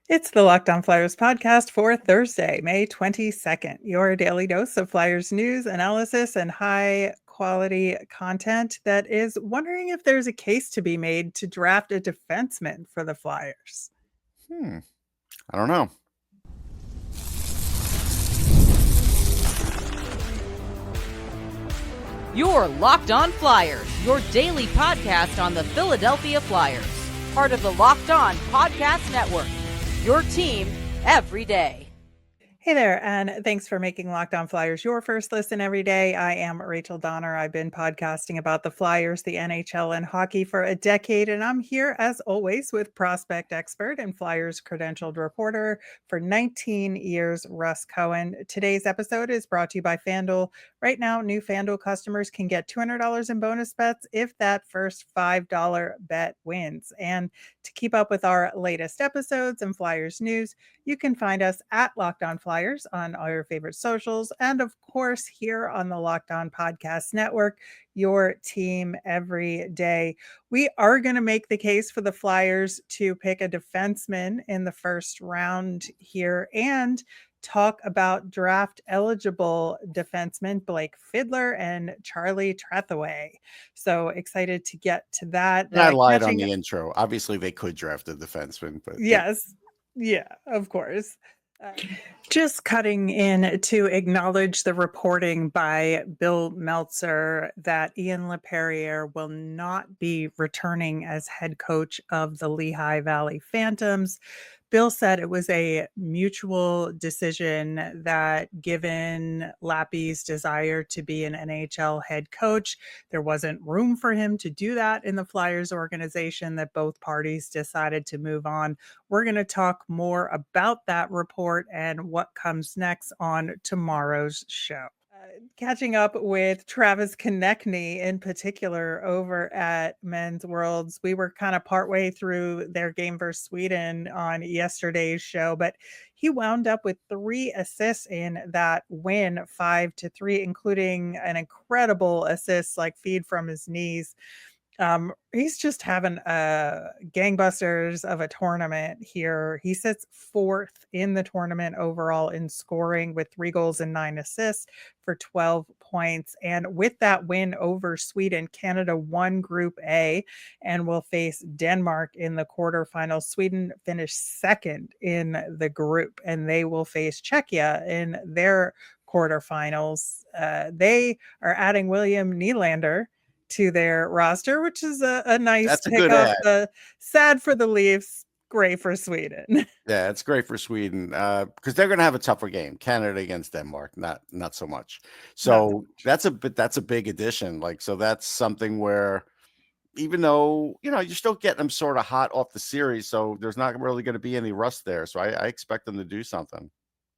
It's the Locked On Flyers podcast for Thursday, May 22nd. Your daily dose of Flyers news, analysis, and high quality content that is wondering if there's a case to be made to draft a defenseman for the Flyers. I don't know. You're Locked On Flyers, your daily podcast on the Philadelphia Flyers. Part of the Locked On Podcast Network. Your team every day. Hey there, and thanks for making Locked On Flyers your first listen every day. I am Rachel Donner. I've been podcasting about the Flyers, the NHL, and hockey for a decade, and I'm here, as always, with prospect expert and Flyers credentialed reporter for 19 years, Russ Cohen. Today's episode is brought to you by FanDuel. Right now, new FanDuel customers can get $200 in bonus bets if that first $5 bet wins. And to keep up with our latest episodes and Flyers news, you can find us at Locked On Flyers on all your favorite socials, and of course here on the Locked On Podcast Network, your team every day. We are going to make the case for the Flyers to pick a defenseman in the first round here and talk about draft eligible defensemen Blake Fiddler and Charlie Trethewey. So excited to get to that. And I lied on the intro. Obviously, they could draft a defenseman, but yes. Yeah, of course. Just cutting in to acknowledge the reporting by Bill Meltzer that Ian LaPerriere will not be returning as head coach of the Lehigh Valley Phantoms. Bill said it was a mutual decision that given Lappy's desire to be an NHL head coach, there wasn't room for him to do that in the Flyers organization, that both parties decided to move on. We're going to talk more about that report and what comes next on tomorrow's show. Catching up with Travis Konechny in particular over at Men's Worlds. We were kind of partway through their game versus Sweden on yesterday's show, but he wound up with 3 assists in that win, 5-3, including an incredible assist like feed from his knees. He's just having a gangbusters of a tournament here. He sits 4th in the tournament overall in scoring with 3 goals and 9 assists for 12 points. And with that win over Sweden, Canada won Group A and will face Denmark in the quarterfinals. Sweden finished 2nd in the group, and they will face Czechia in their quarterfinals. They are adding William Nylander to their roster, which is a nice pickup. Sad for the Leafs, great for Sweden. Yeah, it's great for Sweden because they're going to have a tougher game. Canada against Denmark, not so much. So that's a big addition. So that's something where even though you're still getting them sort of hot off the series, so there's not really going to be any rust there. So I expect them to do something.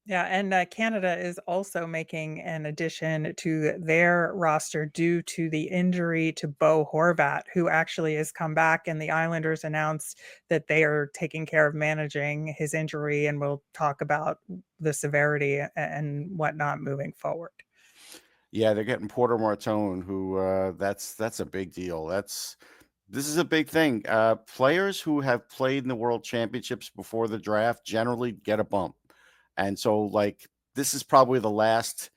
Yeah, and Canada is also making an addition to their roster due to the injury to Bo Horvat, who actually has come back, and the Islanders announced that they are taking care of managing his injury, and we'll talk about the severity and whatnot moving forward. Yeah, they're getting Porter Martone, who that's a big deal. This is a big thing. Players who have played in the World Championships before the draft generally get a bump. And so, this is probably the last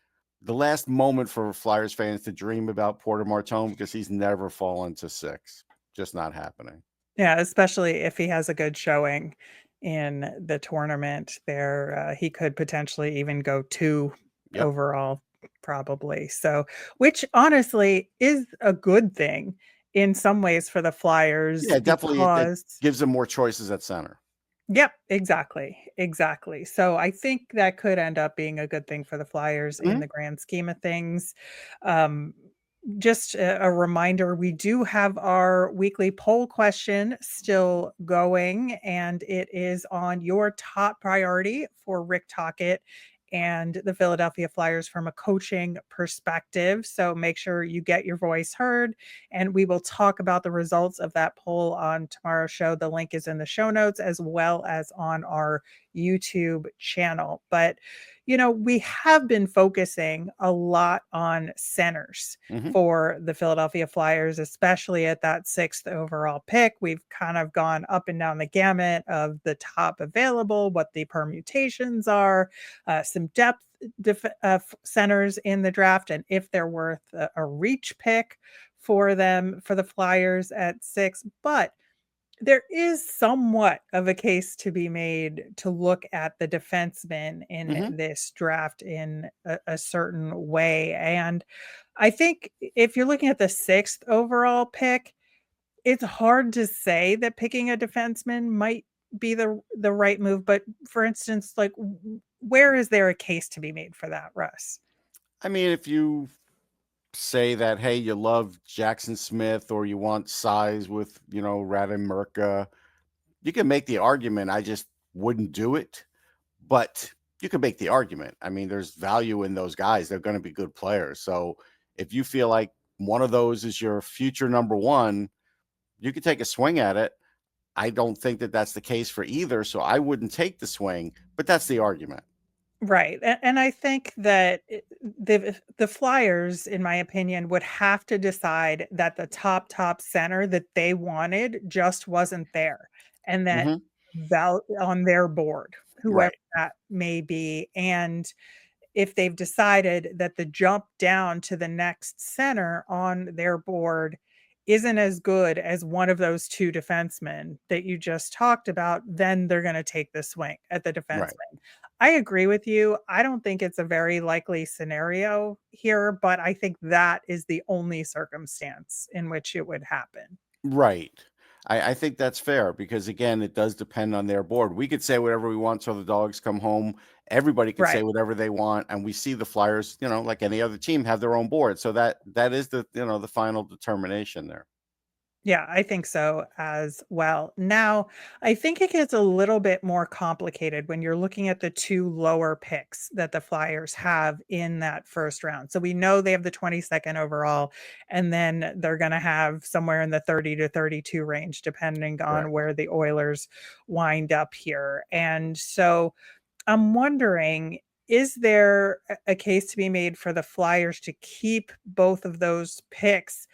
moment for Flyers fans to dream about Porter Martone because he's never fallen to 6. Just not happening. Yeah, especially if he has a good showing in the tournament there. He could potentially even go 2 overall, probably. So, which honestly is a good thing in some ways for the Flyers. Yeah, definitely. It gives them more choices at center. Yep, exactly. So I think that could end up being a good thing for the Flyers in the grand scheme of things. Just a reminder, we do have our weekly poll question still going, and it is on your top priority for Rick Tocchet and the Philadelphia Flyers from a coaching perspective. So make sure you get your voice heard, and we will talk about the results of that poll on tomorrow's show. The link is in the show notes as well as on our YouTube channel. But we have been focusing a lot on centers Hmm. for the Philadelphia Flyers, especially at that 6th overall pick. We've kind of gone up and down the gamut of the top available, what the permutations are, some depth centers in the draft, and if they're worth a reach pick for them for the Flyers at 6. But there is somewhat of a case to be made to look at the defensemen in Hmm. this draft in a certain way. And I think if you're looking at the 6th overall pick, it's hard to say that picking a defenseman might be the right move. But for instance, like where is there a case to be made for that, Russ? I mean, if you say that, hey, you love Jackson Smith or you want size with, Radin Merca, you can make the argument. I just wouldn't do it, but you can make the argument. I mean, there's value in those guys. They're going to be good players. So if you feel like one of those is your future number one, you could take a swing at it. I don't think that that's the case for either. So I wouldn't take the swing, but that's the argument. Right, and I think that the Flyers, in my opinion, would have to decide that the top center that they wanted just wasn't there, and that Hmm. on their board, whoever Right. that may be, and if they've decided that the jump down to the next center on their board isn't as good as one of those two defensemen that you just talked about, then they're going to take the swing at the Right. defenseman. I agree with you. I don't think it's a very likely scenario here, but I think that is the only circumstance in which it would happen. Right. I think that's fair because again, it does depend on their board. We could say whatever we want till the dogs come home. Everybody could say Right. whatever they want, and we see the Flyers, like any other team, have their own board. So that is the final determination there. Yeah, I think so as well. Now, I think it gets a little bit more complicated when you're looking at the two lower picks that the Flyers have in that first round. So we know they have the 22nd overall, and then they're going to have somewhere in the 30 to 32 range, depending on Correct. where the Oilers wind up here. And so I'm wondering, is there a case to be made for the Flyers to keep both of those picks?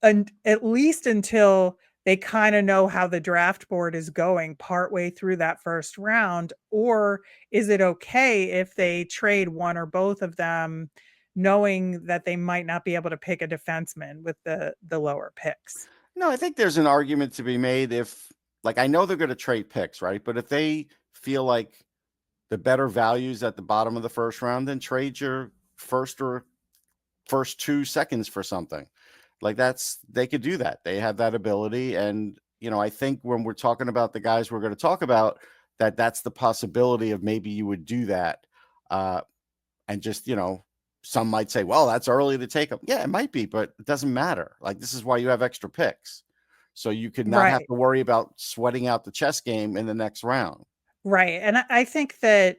And at least until they kinda know how the draft board is going partway through that first round, or is it okay if they trade one or both of them knowing that they might not be able to pick a defenseman with the lower picks? No, I think there's an argument to be made if, like, I know they're going to trade picks, right? But if they feel like the better values at the bottom of the first round, then trade your first or first 2 seconds for something. Like they could do that. They have that ability. And, I think when we're talking about the guys we're going to talk about, that's the possibility of maybe you would do that. And just, some might say, well, that's early to take them. Yeah, it might be, but it doesn't matter. Like, this is why you have extra picks. So you could not have Right. to worry about sweating out the chess game in the next round. Right, and I think that,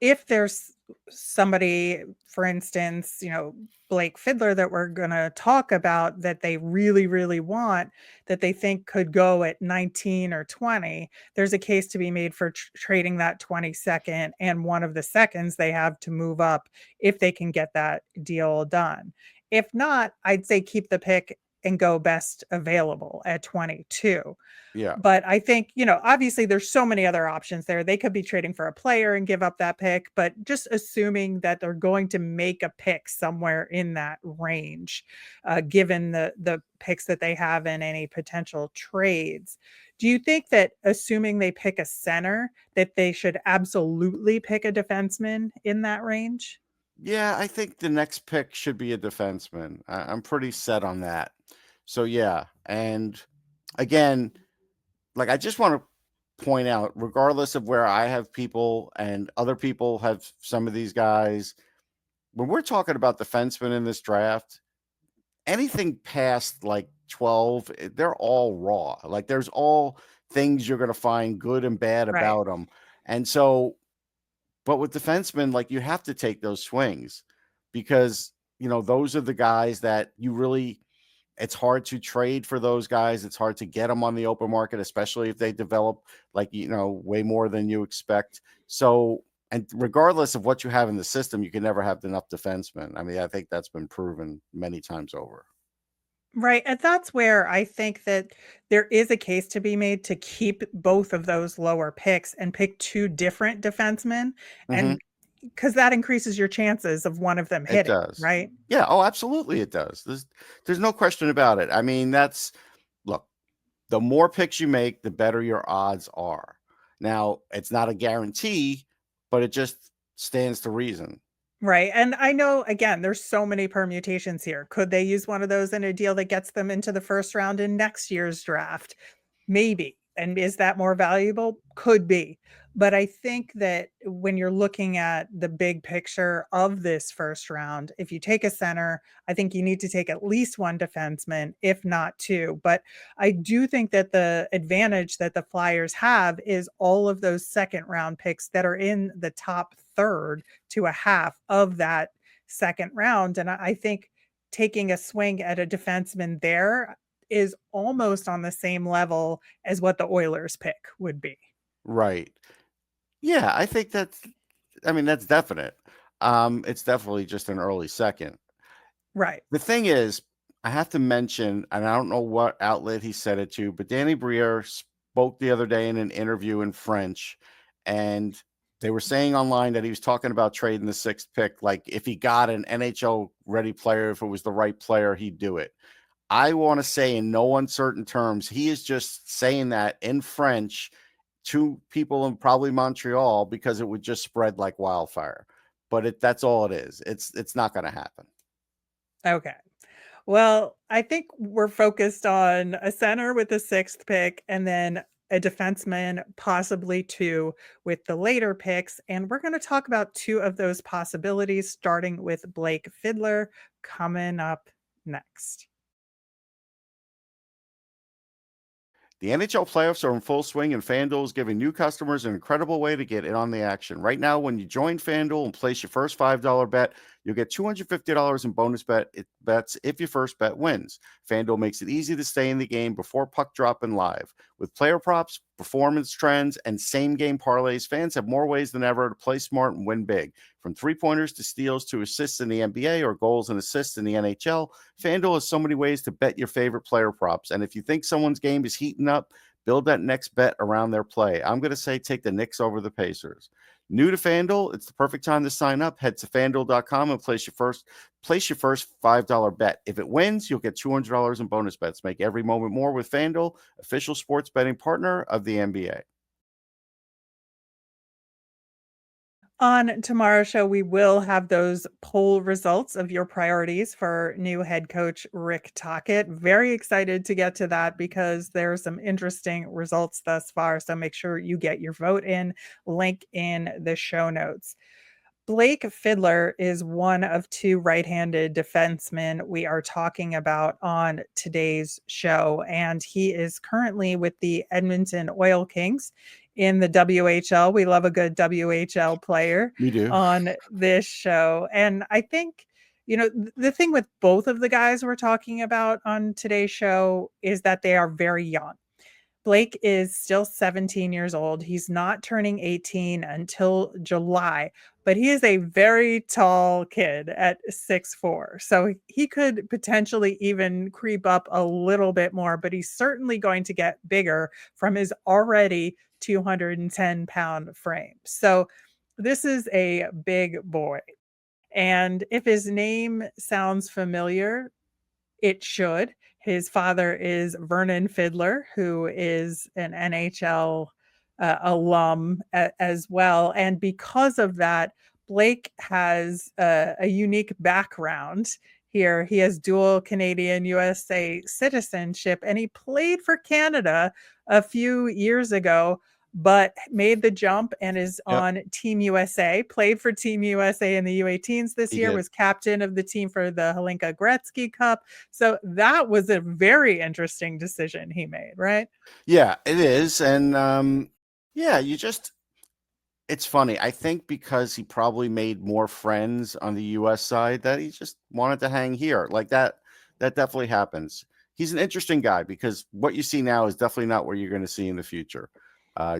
if there's somebody, for instance, Blake Fiddler that we're gonna talk about that they really, really want, that they think could go at 19 or 20, there's a case to be made for trading that 22nd and one of the seconds they have to move up if they can get that deal done. If not, I'd say keep the pick and go best available at 22. Yeah. But I think, obviously there's so many other options there. They could be trading for a player and give up that pick, but just assuming that they're going to make a pick somewhere in that range, given the picks that they have in any potential trades. Do you think that assuming they pick a center, that they should absolutely pick a defenseman in that range? Yeah, I think the next pick should be a defenseman. I'm pretty set on that. So yeah, and again, like I just want to point out, regardless of where I have people and other people have some of these guys, when we're talking about defensemen in this draft, anything past like 12, they're all raw. Like there's all things you're going to find good and bad Right. about them. And so, but with defensemen, like you have to take those swings because, those are the guys that you really, it's hard to trade for those guys. It's hard to get them on the open market, especially if they develop like, way more than you expect. So And regardless of what you have in the system, you can never have enough defensemen. I mean, I think that's been proven many times over. Right. And that's where I think that there is a case to be made to keep both of those lower picks and pick two different defensemen. Mhm. And because that increases your chances of one of them It hitting, does. right? Yeah. Oh, absolutely, it does. There's no question about it. I mean, look. The more picks you make, the better your odds are. Now, it's not a guarantee, but it just stands to reason. Right. And I know, again, there's so many permutations here. Could they use one of those in a deal that gets them into the first round in next year's draft? Maybe. And is that more valuable? Could be. But I think that when you're looking at the big picture of this first round, if you take a center, I think you need to take at least one defenseman, if not two. But I do think that the advantage that the Flyers have is all of those second round picks that are in the top third to a half of that second round. And I think taking a swing at a defenseman there is almost on the same level as what the Oilers pick would be. Right. Yeah, I think that's definite. It's definitely just an early second. Right. The thing is, I have to mention, and I don't know what outlet he said it to, but Danny Briere spoke the other day in an interview in French, and they were saying online that he was talking about trading the sixth pick. Like if he got an NHL ready player, if it was the right player, he'd do it. I want to say in no uncertain terms, he is just saying that in French to people in probably Montreal because it would just spread like wildfire. But that's all it is. It's not going to happen. Okay. Well, I think we're focused on a center with the sixth pick and then a defenseman, possibly two with the later picks. And we're going to talk about two of those possibilities, starting with Blake Fiddler coming up next. The NHL playoffs are in full swing, and FanDuel is giving new customers an incredible way to get in on the action. Right now, when you join FanDuel and place your first $5 bet, you'll get $250 in bonus bets if your first bet wins. FanDuel makes it easy to stay in the game before puck drop and live. With player props, performance trends, and same-game parlays, fans have more ways than ever to play smart and win big. From three-pointers to steals to assists in the NBA or goals and assists in the NHL, FanDuel has so many ways to bet your favorite player props. And if you think someone's game is heating up, build that next bet around their play. I'm going to say take the Knicks over the Pacers. New to FanDuel, it's the perfect time to sign up. Head to FanDuel.com and place your first $5 bet. If it wins, you'll get $200 in bonus bets. Make every moment more with FanDuel, official sports betting partner of the NBA. On tomorrow's show, we will have those poll results of your priorities for new head coach Rick Tocchet. Very excited to get to that because there are some interesting results thus far. So make sure you get your vote in. Link in the show notes. Blake Fiddler is one of two right-handed defensemen we are talking about on today's show, and he is currently with the Edmonton Oil Kings in the WHL. We love a good WHL player We do. on this show. And I think, the thing with both of the guys we're talking about on today's show is that they are very young. Blake is still 17 years old. He's not turning 18 until July, but he is a very tall kid at 6'4". So he could potentially even creep up a little bit more, but he's certainly going to get bigger from his already 210-pound frame. So this is a big boy. And if his name sounds familiar, it should. His father is Vernon Fiddler, who is an NHL alum as well. And because of that, Blake has a unique background here. He has dual Canadian USA citizenship, and he played for Canada a few years ago, but made the jump and is on Team USA, played for Team USA in the U18s this year, was captain of the team for the Hlinka Gretzky Cup. So that was a very interesting decision he made, right? Yeah, it is. And it's funny. I think because he probably made more friends on the US side that he just wanted to hang here. Like that definitely happens. He's an interesting guy because what you see now is definitely not what you're going to see in the future.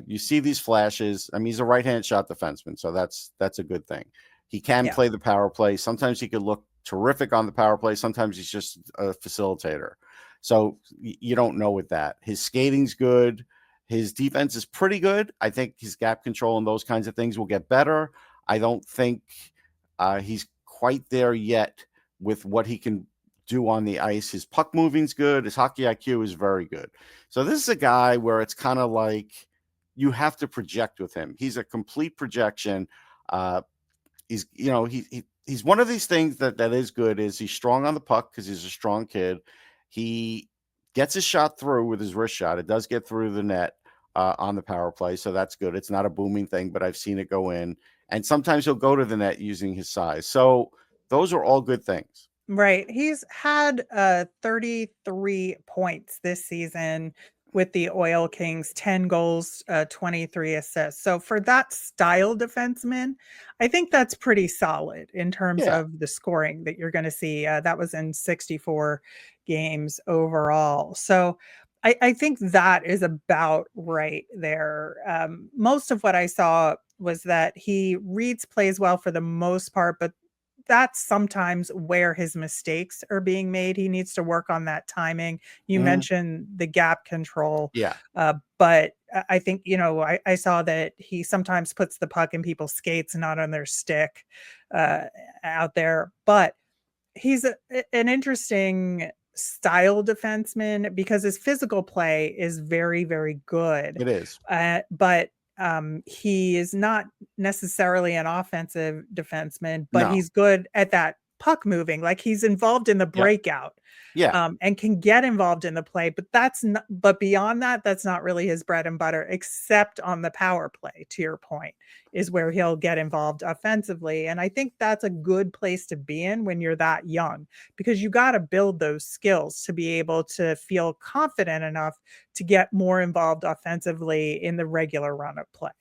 You see these flashes. I mean, he's a right-hand shot defenseman, so that's a good thing. He can play the power play. Sometimes he could look terrific on the power play. Sometimes he's just a facilitator. So you don't know with that. His skating's good. His defense is pretty good. I think his gap control and those kinds of things will get better. I don't think he's quite there yet with what he can do on the ice. His puck moving's good. His hockey IQ is very good. So this is a guy where it's kind of like you have to project with him. He's a complete projection. He's one of these things that is good is he's strong on the puck because he's a strong kid. He gets his shot through with his wrist shot. It does get through the net on the power play, so that's good. It's not a booming thing, but I've seen it go in. And sometimes he'll go to the net using his size. So those are all good things. Right. He's had 33 points this season with the Oil Kings, 10 goals, 23 assists. So for that style defenseman, I think that's pretty solid in terms of the scoring that you're going to see. That was in 64 games overall. So I think that is about right there. Most of what I saw was that he reads plays well for the most part, but that's sometimes where his mistakes are being made. He needs to work on that timing. You mentioned the gap control. But I think, I saw that he sometimes puts the puck in people's skates, not on their stick out there. But he's an interesting style defenseman because his physical play is very, very good. It is. But he is not necessarily an offensive defenseman, but he's good at that puck moving. Like he's involved in the breakout, and can get involved in the play. But but beyond that, that's not really his bread and butter, except on the power play. To your point, is where he'll get involved offensively, and I think that's a good place to be in when you're that young, because you got to build those skills to be able to feel confident enough to get more involved offensively in the regular run of play.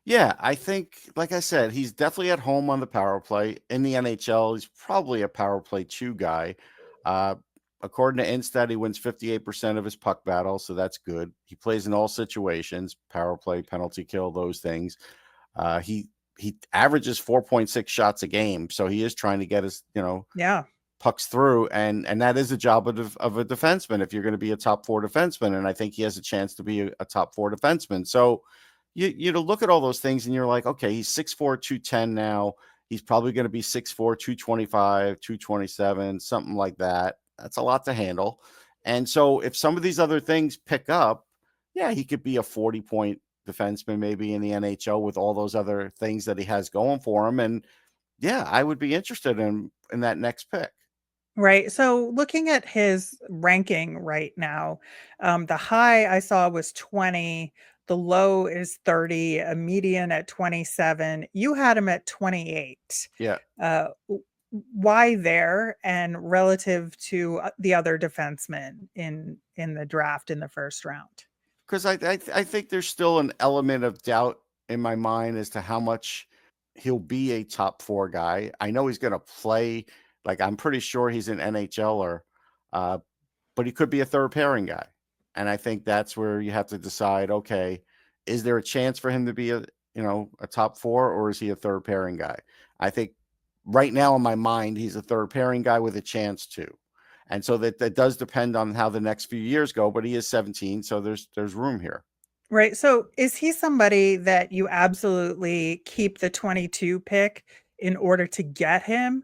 Yeah, I think, like I said, he's definitely at home on the power play. In the NHL, he's probably a power play 2 guy. According to Instat, he wins 58% of his puck battles, so that's good. He plays in all situations, power play, penalty kill, those things. He averages 4.6 shots a game, so he is trying to get his, pucks through, and that is a job of a defenseman if you're going to be a top 4 defenseman, and I think he has a chance to be a top 4 defenseman. So you look at all those things and you're like, okay, he's 6'4", 210 now. He's probably going to be 6'4", 225, 227, something like that. That's a lot to handle. And so if some of these other things pick up, he could be a 40-point defenseman maybe in the NHL with all those other things that he has going for him. And I would be interested in that next pick. Right. So looking at his ranking right now, the high I saw was 20. The low is 30, a median at 27. You had him at 28. Yeah. Why there, and relative to the other defensemen in the draft in the first round? Because I think there's still an element of doubt in my mind as to how much he'll be a top 4 guy. I know he's going to play. Like, I'm pretty sure he's an NHLer, but he could be a third pairing guy. And I think that's where you have to decide, okay, is there a chance for him to be a top 4, or is he a third pairing guy? I think right now in my mind, he's a third pairing guy with a chance to. And so that does depend on how the next few years go, but he is 17, so there's room here. Right. So is he somebody that you absolutely keep the 22 pick in order to get him?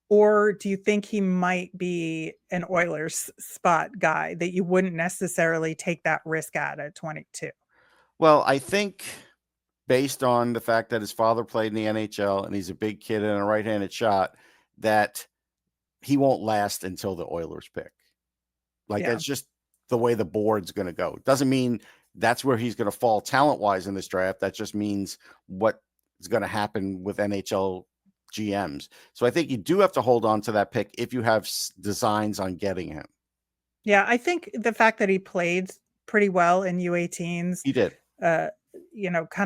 Or do you think he might be an Oilers spot guy that you wouldn't necessarily take that risk at 22? Well, I think based on the fact that his father played in the NHL and he's a big kid and a right-handed shot, that he won't last until the Oilers pick. That's just the way the board's going to go. It doesn't mean that's where he's going to fall talent-wise in this draft. That just means what is going to happen with NHL GMs. So I think you do have to hold on to that pick if you have designs on getting him. Yeah, I think the fact that he played pretty well in U18s, he did, kind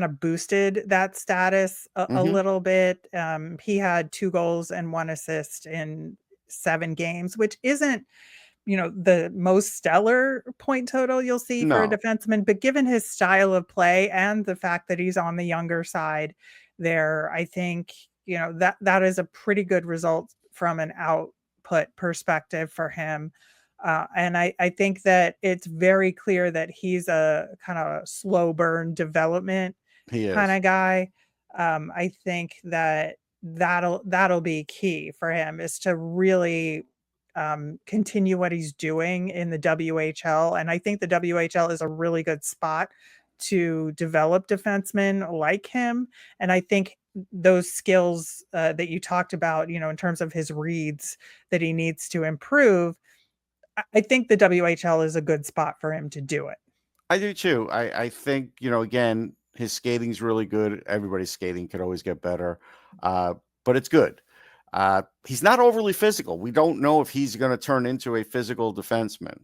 of boosted that status a little bit. He had 2 goals and 1 assist in 7 games, which isn't, the most stellar point total you'll see for a No, defenseman, but given his style of play and the fact that he's on the younger side there, I think, that is a pretty good result from an output perspective for him. And I think that it's very clear that he's a kind of slow burn development he kind is. of guy. I think that that'll be key for him, is to really continue what he's doing in the WHL. And I think the WHL is a really good spot to develop defensemen like him. And I think those skills that you talked about, in terms of his reads that he needs to improve, I think the WHL is a good spot for him to do it. I do too. I think, again, his skating's really good. Everybody's skating could always get better, but it's good. He's not overly physical. We don't know if he's going to turn into a physical defenseman.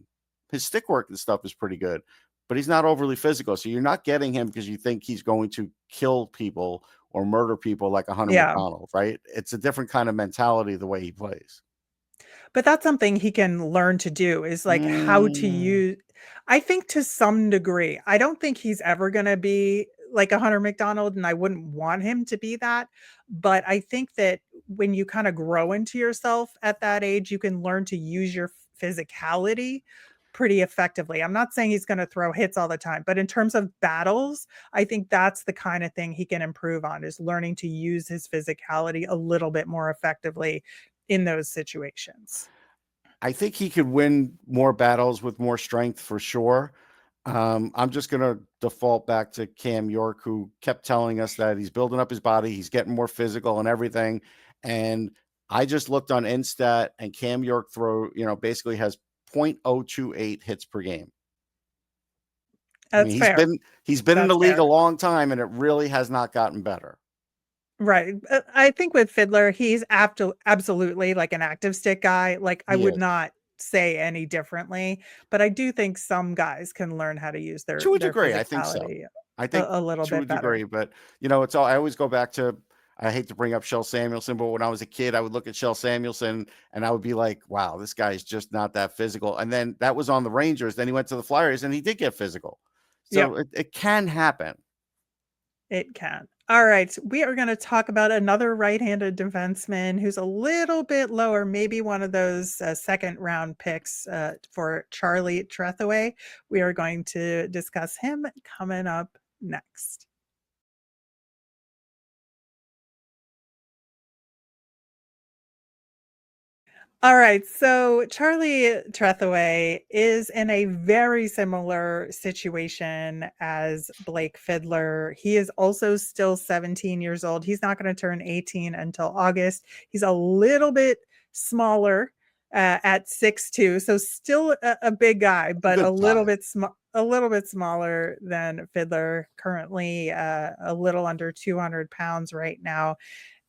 His stick work and stuff is pretty good, but he's not overly physical. So you're not getting him because you think he's going to kill people or murder people like a Hunter Yeah. McDonald, right? It's a different kind of mentality the way he plays. But that's something he can learn to do, is like how to use. I think to some degree, I don't think he's ever going to be like a Hunter McDonald, and I wouldn't want him to be that. But I think that when you kind of grow into yourself at that age, you can learn to use your physicality pretty effectively. I'm not saying he's going to throw hits all the time, but in terms of battles, I think that's the kind of thing he can improve on, is learning to use his physicality a little bit more effectively in those situations. I think he could win more battles with more strength for sure. I'm just going to default back to Cam York, who kept telling us that he's building up his body, he's getting more physical and everything. And I just looked on Instat, and Cam York basically has 0.028 hits per game. That's fair. He's been in That's the league fair. a long time, and it really has not gotten better. Right. I think with Fiddler, he's absolutely like an active stick guy. Like, I He would is. not say any differently, but I do think some guys can learn how to use their To a degree, I think so. physicality I think a little to a bit better. degree, but it's all. I always go back to. I hate to bring up Shel Samuelson, but when I was a kid, I would look at Shel Samuelson and I would be like, "Wow, this guy's just not that physical." And then that was on the Rangers. Then he went to the Flyers, and he did get physical. So it can happen. It can. All right. We are going to talk about another right-handed defenseman who's a little bit lower, maybe one of those second round picks for Charlie Trethewey. We are going to discuss him coming up next. All right, so Charlie Trethewey is in a very similar situation as Blake Fiddler. He is also still 17 years old. He's not going to turn 18 until August. He's a little bit smaller at 6'2", so still a big guy, but a little bit smaller than Fiddler. Currently, a little under 200 pounds right now.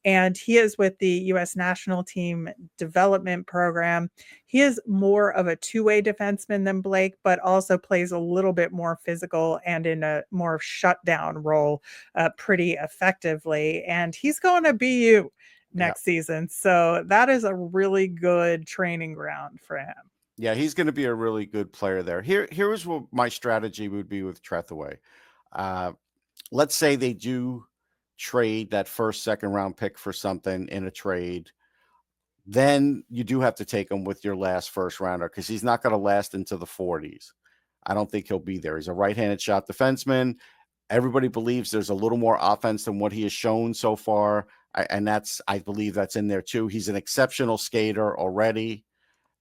And he is with the U.S. national team development program. He is more of a two-way defenseman than Blake, but also plays a little bit more physical and in a more shutdown role pretty effectively. And he's going to BU next season. So that is a really good training ground for him. Yeah, he's going to be a really good player there. Here is what my strategy would be with Trethewey. Let's say they do trade that second round pick for something in a trade, then you do have to take him with your last first rounder, because he's not going to last into the 40s. I don't think he'll be there. He's a right-handed shot defenseman. Everybody believes there's a little more offense than what he has shown so far. I believe that's in there too. He's an exceptional skater already.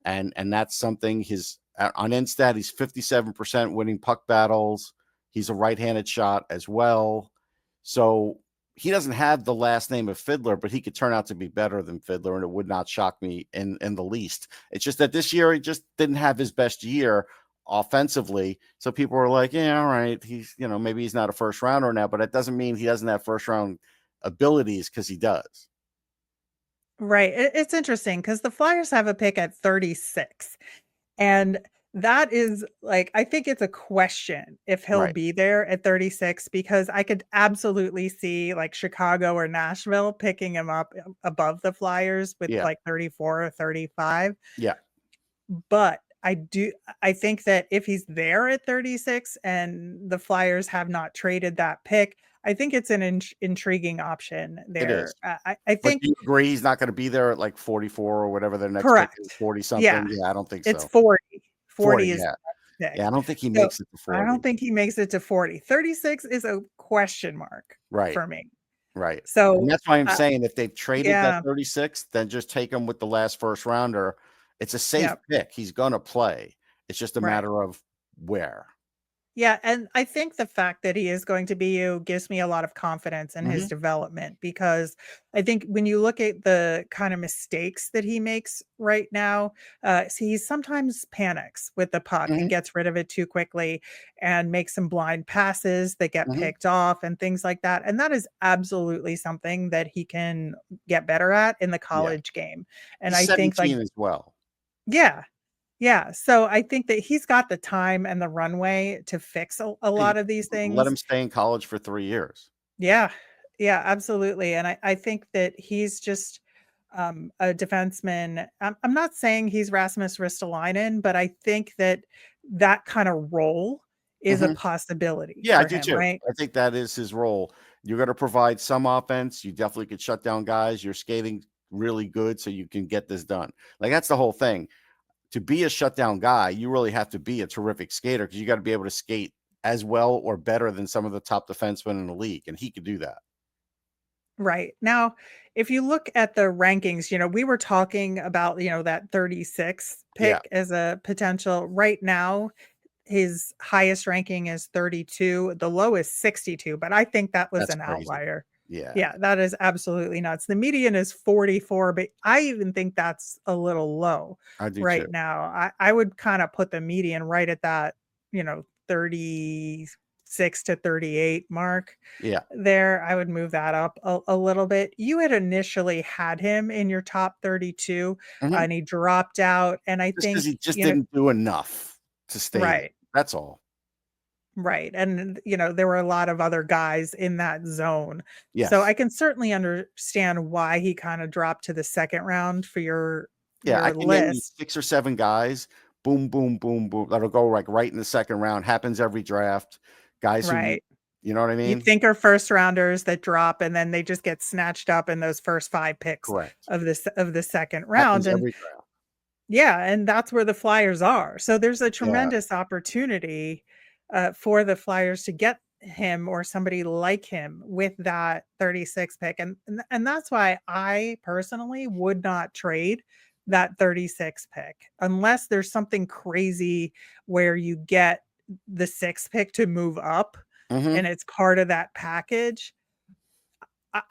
And that's something on Instat, he's 57% winning puck battles. He's a right-handed shot as well. So he doesn't have the last name of Fiddler, but he could turn out to be better than Fiddler, and it would not shock me in the least. It's just that this year he just didn't have his best year offensively. So people were like, yeah, all right, he's, maybe he's not a first rounder now, but it doesn't mean he doesn't have first round abilities, because he does. Right. It's interesting because the Flyers have a pick at 36. And that is like, I think it's a question if he'll be there at 36, because I could absolutely see like Chicago or Nashville picking him up above the Flyers with like 34 or 35. Yeah. But I think that if he's there at 36 and the Flyers have not traded that pick, I think it's an intriguing option It is. there. I But think do you agree he's not going to be there at like 44 or whatever their next pick is, correct. 40 Yeah, something? Yeah, I don't think it's so. 40. 40, 40 is yeah. the next pick. Yeah, I don't think he So makes it to I 40. don't think he makes it to 40. 36 is a question mark Right, for me. right. And So that's why I'm saying if they've traded that yeah, 36, then just take him with the last first rounder. It's a safe yep, pick. He's going to play. It's just a right. matter of where. Yeah, and I think the fact that he is going to be you gives me a lot of confidence in his Mhm, development because I think when you look at the kind of mistakes that he makes right now, see, he sometimes panics with the puck and mhm, gets rid of it too quickly and makes some blind passes that get mhm. picked off and things like that. And that is absolutely something that he can get better at in the Yeah. college game. And He's I think like, 17 as well. yeah, yeah, so I think that he's got the time and the runway to fix a Hey, lot of these let things. him stay in college for 3 years. Yeah. Yeah, absolutely, and I think that he's just, a defenseman. I'm not saying he's Rasmus Ristolainen, but I think that that kinda role is a Mhm. possibility Yeah, I for do him, too. right? I think that is his role. You're gonna provide some offense. You definitely could shut down guys. You're skating really good, so you can get this done. Like, that's the whole thing. To be a shutdown guy, you really have to be a terrific skater because you gotta be able to skate as well or better than some of the top defensemen in the league, and he could do that. Right. Now, if you look at the rankings, we were talking about, that 36 Yeah, pick as a potential. Right now, his highest ranking is 32, the lowest 62, but I think that was that's an crazy. outlier. Yeah, Yeah, that is absolutely nuts. The median is 44, but I even think that's a little low I do too. right now. I would kind of put the median right at that, 36 to 38 mark Yeah. there. I would move that up a little bit. You had initially had him in your top 32, Mhm. and he dropped out. And I Just because think, he just didn't do enough to stay there. right. That's all. Right, and, there were a lot of other guys in that zone. So I Yes. can certainly understand why he kinda dropped to the 2nd round for your Yeah, I your can name you list. 6 or 7 guys, boom, boom, boom, boom, that'll go, like, right in the 2nd round, happens every draft. Guys who Right. you know what I You'd mean? think are first rounders that drop, and then they just get snatched up in those first 5 picks Correct. of the 2nd round, Happens and every draft. yeah, and that's where the Flyers are. So there's a Yeah. tremendous opportunity, for the Flyers to get him or somebody like him with that 36 pick, and that's why I personally would not trade that 36 pick unless there's something crazy where you get the 6th pick to move up Mhm. and it's part of that package.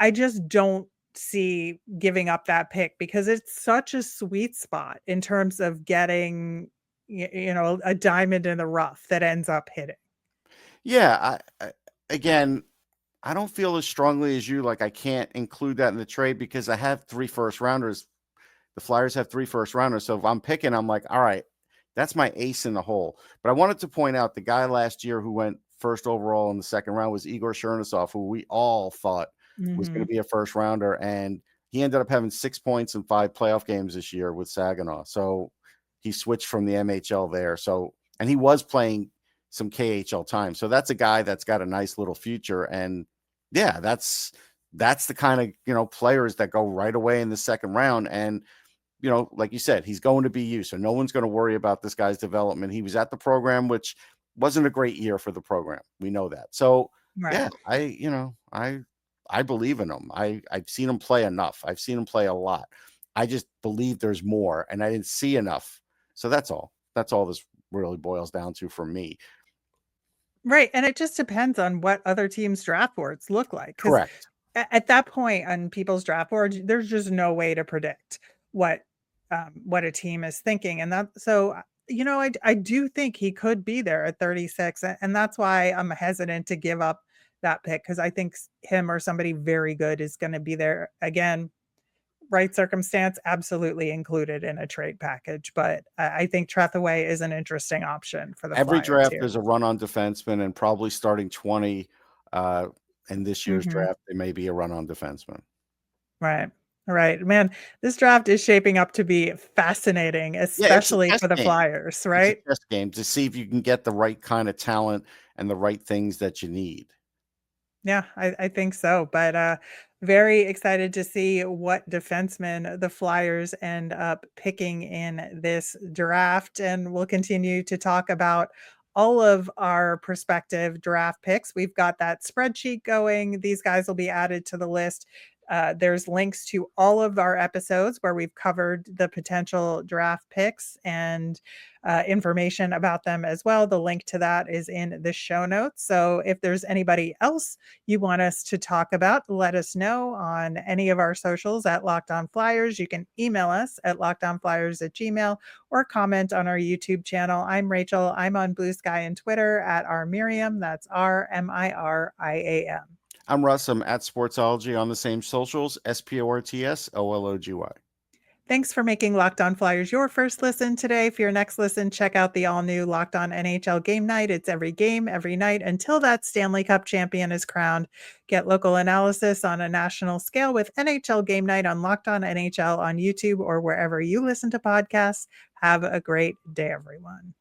I just don't see giving up that pick because it's such a sweet spot in terms of getting, a diamond in the rough that ends up hitting. Yeah, again, I don't feel as strongly as you, like, I can't include that in the trade because I have 3 first rounders. The Flyers have 3 first rounders, so if I'm picking, I'm like, "All right, that's my ace in the hole." But I wanted to point out the guy last year who went first overall in the 2nd round was Igor Chernysov, who we all thought was gonna Mhm. be a first rounder, and he ended up having 6 points in 5 playoff games this year with Saginaw. So he switched from the MHL there. So and he was playing some KHL time. So that's a guy that's got a nice little future. And yeah, that's the kind of players that go right away in the 2nd round. And like you said, he's going to be you. So no one's going to worry about this guy's development. He was at the program, which wasn't a great year for the program. We know that. So yeah, Right. I believe in him. I've seen him play enough. I've seen him play a lot. I just believe there's more, and I didn't see enough. So that's all. That's all this really boils down to for me. Right, and it just depends on what other teams' draft boards look like, 'cause Correct. at that point on people's draft boards, there's just no way to predict what a team is thinking, and that so, I do think he could be there at 36, and that's why I'm hesitant to give up that pick because I think him or somebody very good is gonna be there. Again, right circumstance, absolutely included in a trade package, but I think Trethewey is an interesting option for the Every Flyers draft here. there's a run on defenseman, and probably starting 20 in this year's Mhm. draft, there may be a run on defenseman. Right. All right, man, this draft is shaping up to be fascinating, Yeah, it's a especially chess for the game. Flyers, It's a right? chess game to see if you can get the right kind of talent and the right things that you need. Yeah, I think so. But very excited to see what defensemen the Flyers end up picking in this draft. And we'll continue to talk about all of our prospective draft picks. We've got that spreadsheet going. These guys will be added to the list. There's links to all of our episodes where we've covered the potential draft picks and information about them as well. The link to that is in the show notes. So if there's anybody else you want us to talk about, let us know on any of our socials at Locked On Flyers. You can email us at lockedonflyers@gmail or comment on our YouTube channel. I'm Rachel. I'm on Blue Sky and Twitter at rmiriam. That's RMIRIAM. I'm Russ. I'm at Sportsology on the same socials, SPORTSOLOGY. Thanks for making Locked On Flyers your first listen today. For your next listen, check out the all-new Locked On NHL Game Night. It's every game, every night until that Stanley Cup champion is crowned. Get local analysis on a national scale with NHL Game Night on Locked On NHL on YouTube or wherever you listen to podcasts. Have a great day, everyone.